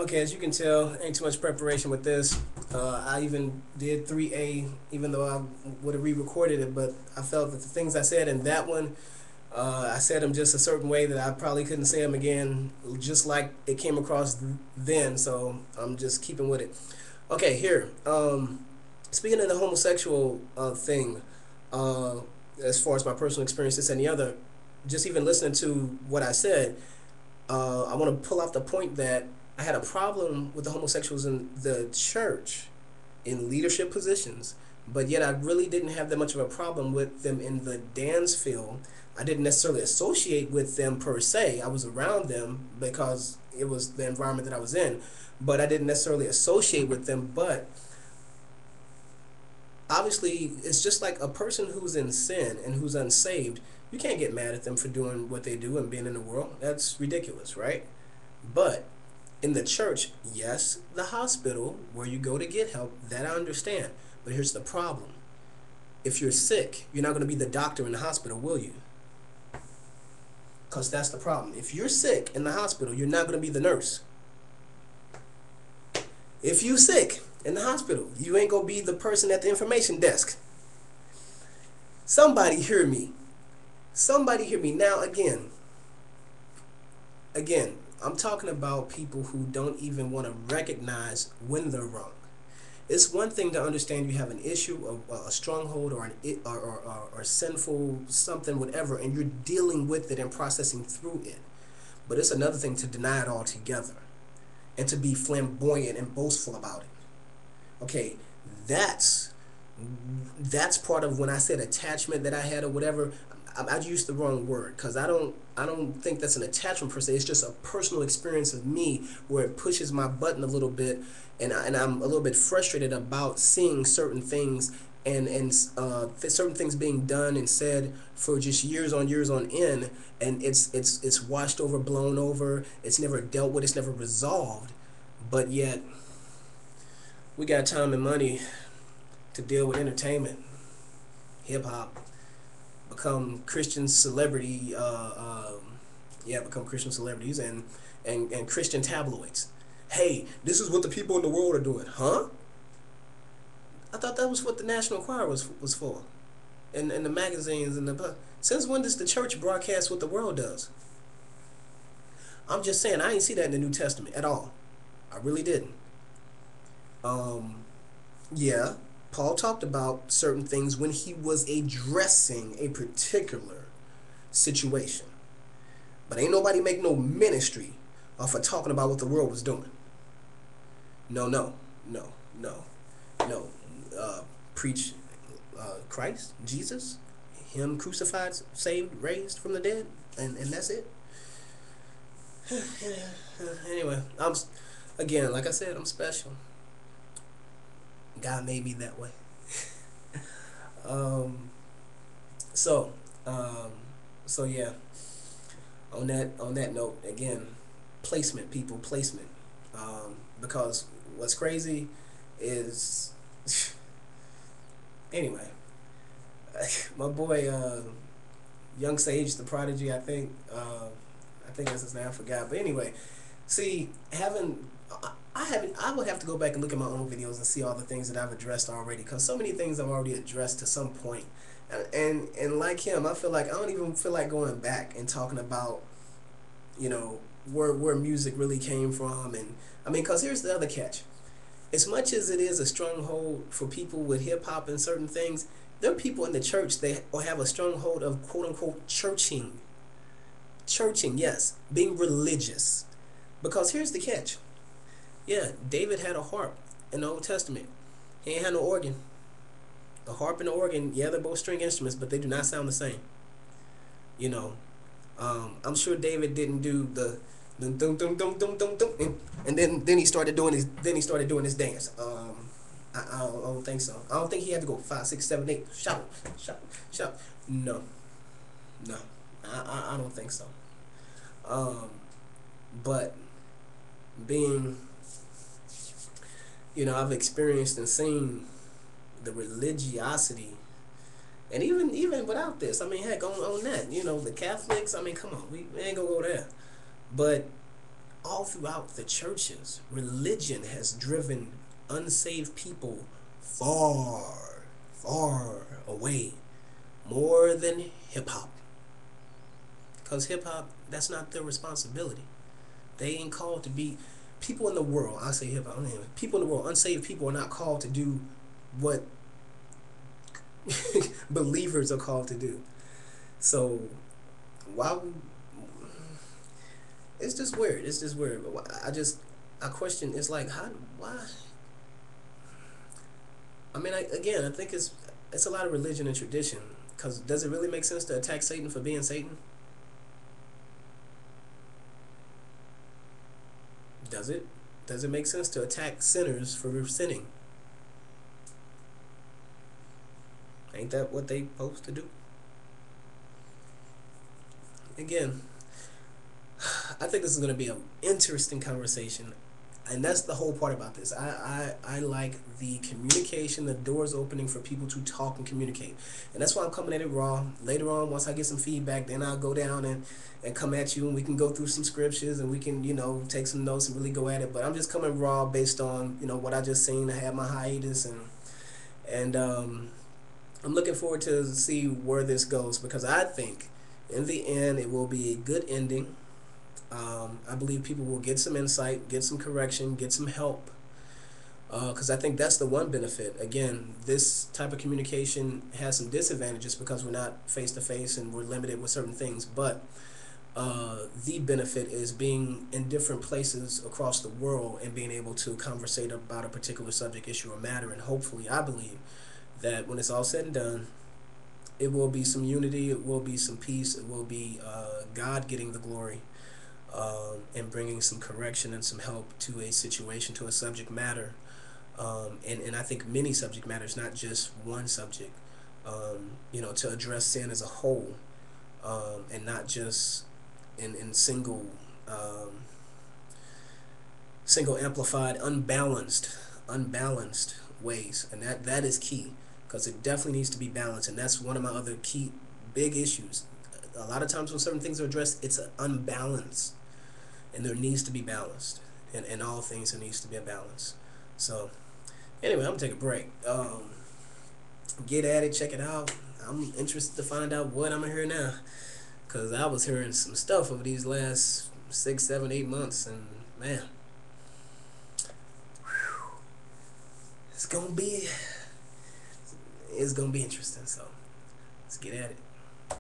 Okay, as you can tell, ain't too much preparation with this. I even did 3A, even though I would have re-recorded it, but I felt that the things I said in that one, I said them just a certain way that I probably couldn't say them again, just like it came across then. So I'm just keeping with it. Okay, here. Speaking of the homosexual thing, uh, as far as my personal experience, this and the other, just even listening to what I said, I want to pull off the point that I had a problem with the homosexuals in the church in leadership positions, but yet I really didn't have that much of a problem with them in the dance field. I didn't necessarily associate with them per se. I was around them because it was the environment that I was in, but I didn't necessarily associate with them. But obviously, it's just like a person who's in sin and who's unsaved. You can't get mad at them for doing what they do and being in the world. That's ridiculous, right? But in the church, yes, the hospital where you go to get help, that I understand. But here's the problem. If you're sick, you're not going to be the doctor in the hospital, will you? Because that's the problem. If you're sick in the hospital, you're not going to be the nurse. If you're sick in the hospital, you ain't going to be the person at the information desk. Somebody hear me. Somebody hear me. Now, again, I'm talking about people who don't even want to recognize when they're wrong. It's one thing to understand you have an issue, a stronghold, or or sinful something, whatever, and you're dealing with it and processing through it. But it's another thing to deny it altogether and to be flamboyant and boastful about it. Okay, that's part of when I said attachment that I had or whatever. I used the wrong word because I don't think that's an attachment per se. It's just a personal experience of me where it pushes my button a little bit, and I'm a little bit frustrated about seeing certain things and certain things being done and said for just years on end, and it's washed over, blown over. It's never dealt with. It's never resolved, but yet we got time and money to deal with entertainment, hip hop, become Christian celebrity, become Christian celebrities and Christian tabloids. Hey, this is what the people in the world are doing, huh? I thought that was what the National Choir was for, and the magazines and the. Since when does the church broadcast what the world does? I'm just saying I didn't see that in the New Testament at all. I really didn't. Um, yeah, Paul talked about certain things when he was addressing a particular situation. But ain't nobody make no ministry off of talking about what the world was doing. No, no, no, no, no. Preach Christ, Jesus, Him crucified, saved, raised from the dead, and that's it. Anyway, again, like I said, I'm special. God made me that way. um, so, um, so yeah. On that note, again, placement, people, placement. Because what's crazy is, anyway, my boy, Young Sage, the Prodigy, I think that's his name. I forgot, but anyway, see, I would have to go back and look at my own videos and see all the things that I've addressed already, because so many things I've already addressed to some point. And like him, I feel like I don't even feel like going back and talking about, where music really came from. And I mean, because here's the other catch. As much as it is a stronghold for people with hip hop and certain things, there are people in the church they have a stronghold of quote unquote churching. Churching, yes, being religious. Because here's the catch. Yeah, David had a harp in the Old Testament. He ain't had no organ. The harp and the organ, yeah, they're both string instruments, but they do not sound the same. You know, I'm sure David didn't do the dum dum dum dum dum dum dum, and then he started doing his dance. I don't think so. I don't think he had to go 5, 6, 7, 8. Shout, shout, shout. No, no, I don't think so. Um, but being, I've experienced and seen the religiosity, and even without this, I mean, heck, on that, the Catholics, I mean, come on, we ain't gonna go there, but all throughout the churches, religion has driven unsaved people far, far away, more than hip hop. Because hip hop, that's not their responsibility. They ain't called to be people in the world. I say hip hop. People in the world, unsaved people, are not called to do what believers are called to do. So, why? It's just weird. It's just weird. I question. It's like, how? Why? I mean, again, I think it's a lot of religion and tradition. Because does it really make sense to attack Satan for being Satan? Does it? Does it make sense to attack sinners for sinning? Ain't that what they supposed to do? Again, I think this is going to be an interesting conversation, and that's the whole part about this. I like the communication, the doors opening for people to talk and communicate, and that's why I'm coming at it raw. Later on, once I get some feedback, then I'll go down and come at you, and we can go through some scriptures, and we can, take some notes and really go at it. But I'm just coming raw based on, what I just seen. I had my hiatus, and I'm looking forward to see where this goes, because I think in the end it will be a good ending. I believe people will get some insight, get some correction, get some help. Because I think that's the one benefit. Again, this type of communication has some disadvantages because we're not face to face and we're limited with certain things. But the benefit is being in different places across the world and being able to conversate about a particular subject, issue, or matter. And hopefully, I believe that when it's all said and done, it will be some unity, it will be some peace, it will be God getting the glory, and bringing some correction and some help to a situation, to a subject matter. And I think many subject matters, not just one subject, to address sin as a whole, and not just in single amplified, unbalanced ways. And that is key, because it definitely needs to be balanced. And that's one of my other key big issues. A lot of times when certain things are addressed, it's unbalanced, and there needs to be balance. And in all things, there needs to be a balance. So anyway, I'm gonna take a break. Get at it, check it out. I'm interested to find out what I'm gonna hear now, because I was hearing some stuff over these last 6, 7, 8 months, and man, it's gonna be interesting. So let's get at it.